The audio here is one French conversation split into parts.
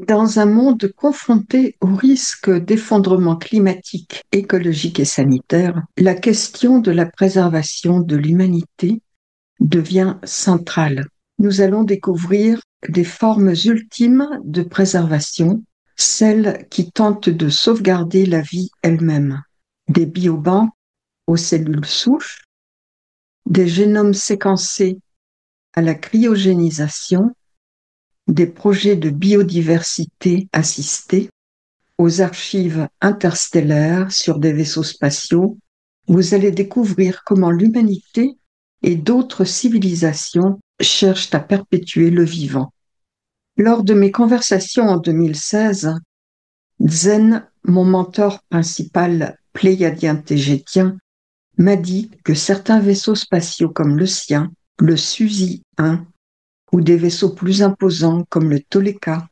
Dans un monde confronté au risque d'effondrement climatique, écologique et sanitaire, la question de la préservation de l'humanité devient centrale. Nous allons découvrir des formes ultimes de préservation, celles qui tentent de sauvegarder la vie elle-même. Des biobanques aux cellules souches, des génomes séquencés à la cryogénisation, des projets de biodiversité assistée, aux archives interstellaires sur des vaisseaux spatiaux, vous allez découvrir comment l'humanité et d'autres civilisations cherchent à perpétuer le vivant. Lors de mes conversations en 2016, Zen, mon mentor principal pléiadien tégétien, m'a dit que certains vaisseaux spatiaux comme le sien, le Suzy 1, ou des vaisseaux plus imposants comme le Toleka,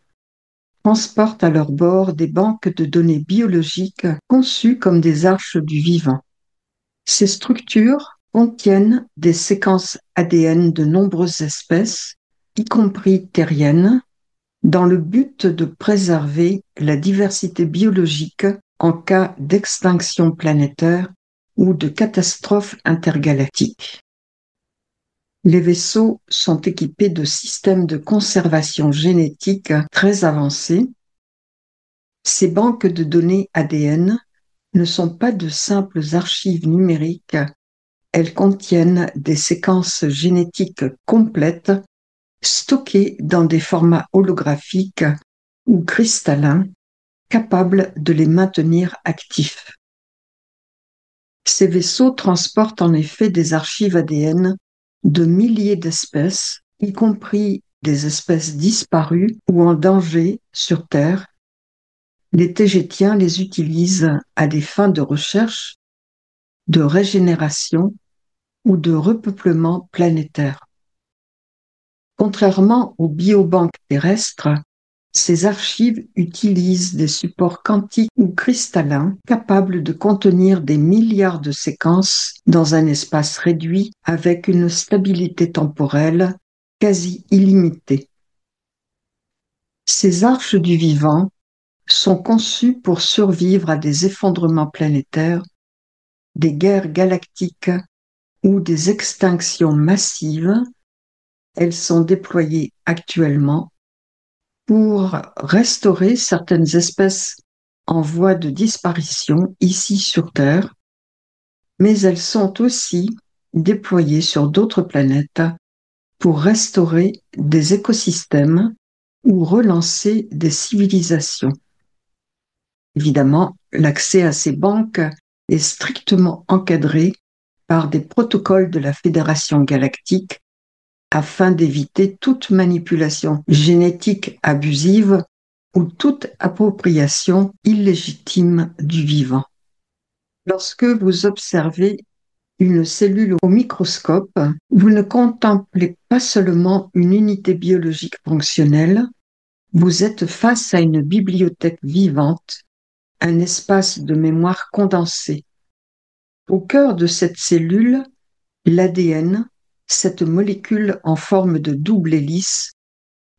transportent à leur bord des banques de données biologiques conçues comme des arches du vivant. Ces structures contiennent des séquences ADN de nombreuses espèces, y compris terriennes, dans le but de préserver la diversité biologique en cas d'extinction planétaire ou de catastrophe intergalactique. Les vaisseaux sont équipés de systèmes de conservation génétique très avancés. Ces banques de données ADN ne sont pas de simples archives numériques, elles contiennent des séquences génétiques complètes stockées dans des formats holographiques ou cristallins capables de les maintenir actifs. Ces vaisseaux transportent en effet des archives ADN de milliers d'espèces, y compris des espèces disparues ou en danger sur Terre. Les tégétiens les utilisent à des fins de recherche, de régénération ou de repeuplement planétaire. Contrairement aux biobanques terrestres, ces archives utilisent des supports quantiques ou cristallins capables de contenir des milliards de séquences dans un espace réduit avec une stabilité temporelle quasi illimitée. Ces arches du vivant sont conçues pour survivre à des effondrements planétaires, des guerres galactiques ou des extinctions massives. Elles sont déployées actuellement pour restaurer certaines espèces en voie de disparition ici sur Terre, mais elles sont aussi déployées sur d'autres planètes pour restaurer des écosystèmes ou relancer des civilisations. Évidemment, l'accès à ces banques est strictement encadré par des protocoles de la Fédération galactique afin d'éviter toute manipulation génétique abusive ou toute appropriation illégitime du vivant. Lorsque vous observez une cellule au microscope, vous ne contemplez pas seulement une unité biologique fonctionnelle, vous êtes face à une bibliothèque vivante, un espace de mémoire condensé. Au cœur de cette cellule, l'ADN, cette molécule en forme de double hélice,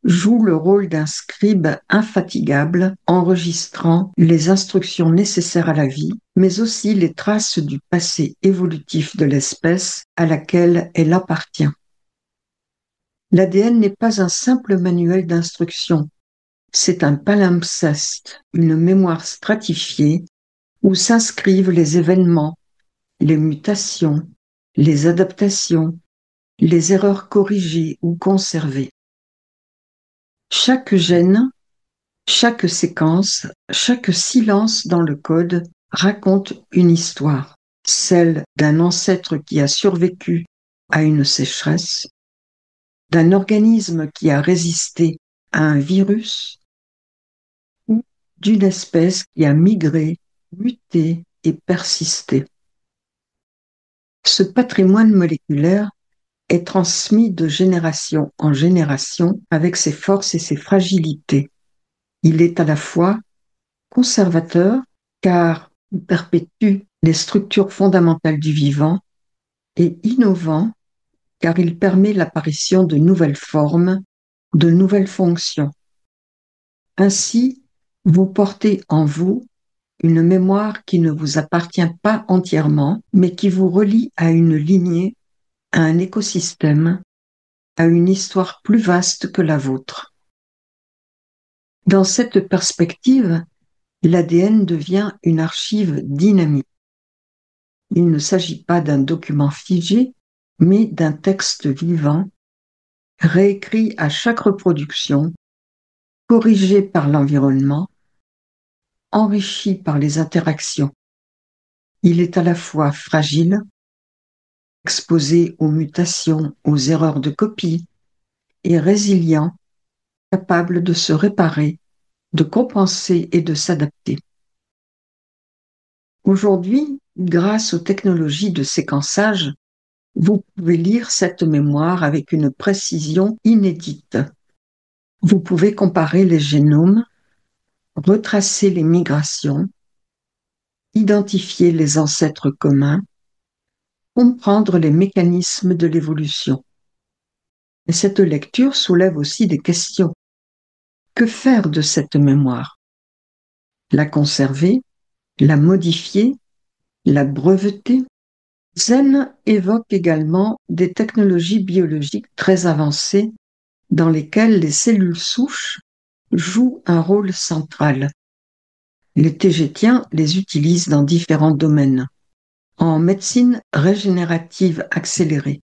joue le rôle d'un scribe infatigable, enregistrant les instructions nécessaires à la vie, mais aussi les traces du passé évolutif de l'espèce à laquelle elle appartient. L'ADN n'est pas un simple manuel d'instructions, c'est un palimpseste, une mémoire stratifiée où s'inscrivent les événements, les mutations, les adaptations, les erreurs corrigées ou conservées. Chaque gène, chaque séquence, chaque silence dans le code raconte une histoire, celle d'un ancêtre qui a survécu à une sécheresse, d'un organisme qui a résisté à un virus, ou d'une espèce qui a migré, muté et persisté. Ce patrimoine moléculaire est transmis de génération en génération avec ses forces et ses fragilités. Il est à la fois conservateur, car il perpétue les structures fondamentales du vivant, et innovant, car il permet l'apparition de nouvelles formes, de nouvelles fonctions. Ainsi, vous portez en vous une mémoire qui ne vous appartient pas entièrement, mais qui vous relie à une lignée, à un écosystème, à une histoire plus vaste que la vôtre. Dans cette perspective, l'ADN devient une archive dynamique. Il ne s'agit pas d'un document figé, mais d'un texte vivant, réécrit à chaque reproduction, corrigé par l'environnement, enrichi par les interactions. Il est à la fois fragile, exposé aux mutations, aux erreurs de copie, et résilient, capable de se réparer, de compenser et de s'adapter. Aujourd'hui, grâce aux technologies de séquençage, vous pouvez lire cette mémoire avec une précision inédite. Vous pouvez comparer les génomes, retracer les migrations, identifier les ancêtres communs, comprendre les mécanismes de l'évolution. Mais cette lecture soulève aussi des questions. Que faire de cette mémoire? La conserver? La modifier? La breveter? Zen évoque également des technologies biologiques très avancées dans lesquelles les cellules souches jouent un rôle central. Les tégétiens les utilisent dans différents domaines. En médecine régénérative accélérée,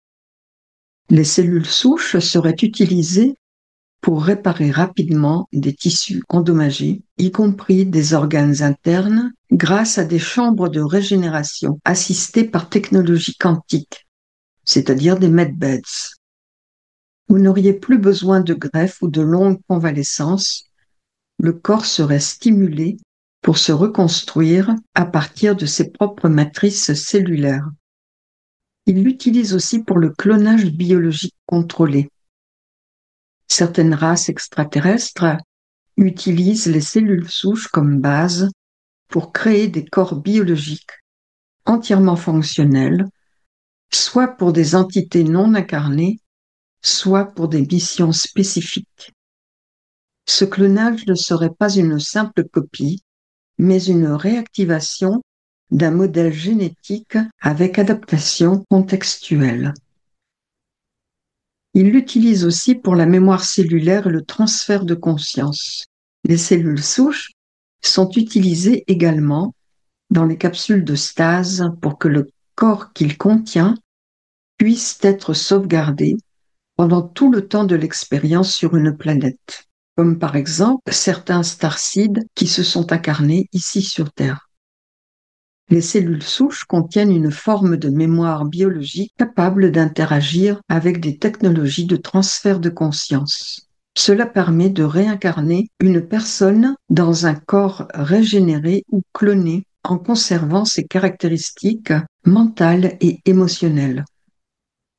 les cellules souches seraient utilisées pour réparer rapidement des tissus endommagés, y compris des organes internes, grâce à des chambres de régénération assistées par technologie quantique, c'est-à-dire des medbeds. Vous n'auriez plus besoin de greffe ou de longues convalescences. Le corps serait stimulé pour se reconstruire à partir de ses propres matrices cellulaires. Il l'utilise aussi pour le clonage biologique contrôlé. Certaines races extraterrestres utilisent les cellules souches comme base pour créer des corps biologiques entièrement fonctionnels, soit pour des entités non incarnées, soit pour des missions spécifiques. Ce clonage ne serait pas une simple copie, mais une réactivation d'un modèle génétique avec adaptation contextuelle. Il l'utilise aussi pour la mémoire cellulaire et le transfert de conscience. Les cellules souches sont utilisées également dans les capsules de stase pour que le corps qu'il contient puisse être sauvegardé pendant tout le temps de l'expérience sur une planète, comme par exemple certains starseeds qui se sont incarnés ici sur Terre. Les cellules souches contiennent une forme de mémoire biologique capable d'interagir avec des technologies de transfert de conscience. Cela permet de réincarner une personne dans un corps régénéré ou cloné en conservant ses caractéristiques mentales et émotionnelles.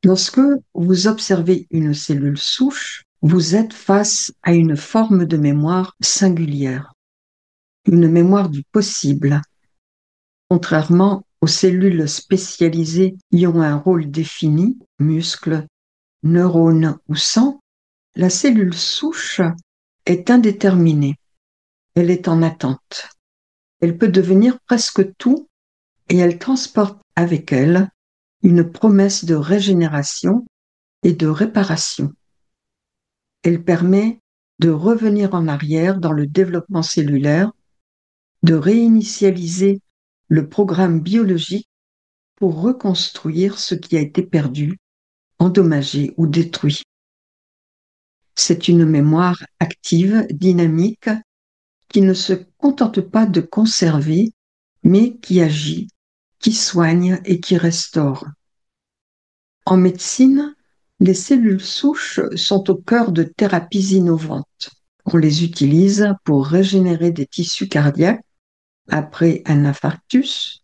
Lorsque vous observez une cellule souche, vous êtes face à une forme de mémoire singulière, une mémoire du possible. Contrairement aux cellules spécialisées qui ont un rôle défini, muscles, neurones ou sang, la cellule souche est indéterminée. Elle est en attente. Elle peut devenir presque tout et elle transporte avec elle une promesse de régénération et de réparation. Elle permet de revenir en arrière dans le développement cellulaire, de réinitialiser le programme biologique pour reconstruire ce qui a été perdu, endommagé ou détruit. C'est une mémoire active, dynamique, qui ne se contente pas de conserver, mais qui agit, qui soigne et qui restaure. En médecine, les cellules souches sont au cœur de thérapies innovantes. On les utilise pour régénérer des tissus cardiaques après un infarctus,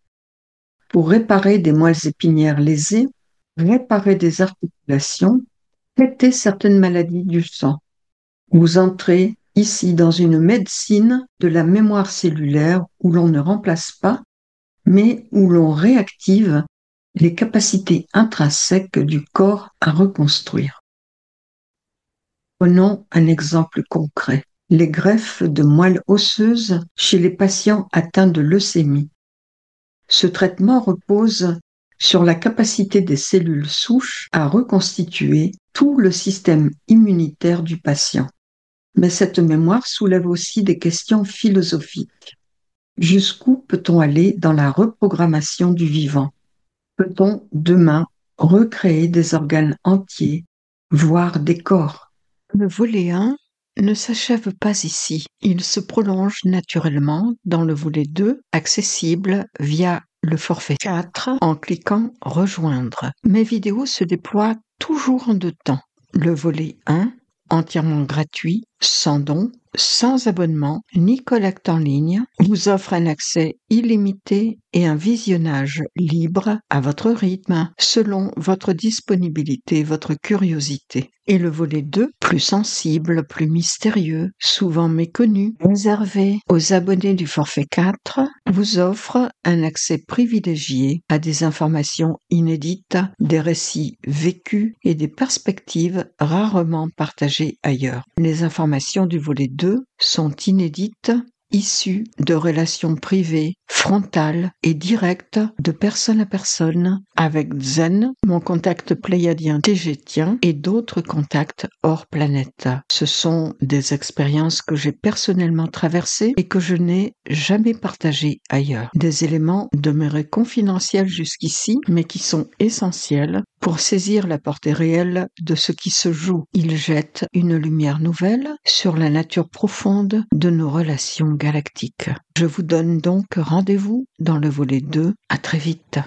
pour réparer des moelles épinières lésées, réparer des articulations, traiter certaines maladies du sang. Vous entrez ici dans une médecine de la mémoire cellulaire où l'on ne remplace pas, mais où l'on réactive les capacités intrinsèques du corps à reconstruire. Prenons un exemple concret. les greffes de moelle osseuse chez les patients atteints de leucémie. Ce traitement repose sur la capacité des cellules souches à reconstituer tout le système immunitaire du patient. Mais cette mémoire soulève aussi des questions philosophiques. Jusqu'où peut-on aller dans la reprogrammation du vivant? Peut-on demain recréer des organes entiers, voire des corps? Le volet 1 ne s'achève pas ici. Il se prolonge naturellement dans le volet 2, accessible via le forfait 4 en cliquant « Rejoindre ». Mes vidéos se déploient toujours en 2 temps. Le volet 1, entièrement gratuit, sans don, sans abonnement ni collecte en ligne, vous offre un accès illimité et un visionnage libre à votre rythme, selon votre disponibilité et votre curiosité. Et le volet 2, plus sensible, plus mystérieux, souvent méconnu, réservé aux abonnés du forfait 4, vous offre un accès privilégié à des informations inédites, des récits vécus et des perspectives rarement partagées ailleurs. Les informations du volet 2 sont inédites, issues de relations privées, frontales et directes de personne à personne avec Zen, mon contact pléiadien tégétien et d'autres contacts hors planète. Ce sont des expériences que j'ai personnellement traversées et que je n'ai jamais partagées ailleurs. Des éléments demeurés confidentiels jusqu'ici, mais qui sont essentiels pour saisir la portée réelle de ce qui se joue. Ils jettent une lumière nouvelle sur la nature profonde de nos relations galactiques. Je vous donne donc rendez-vous dans le volet 2. À très vite.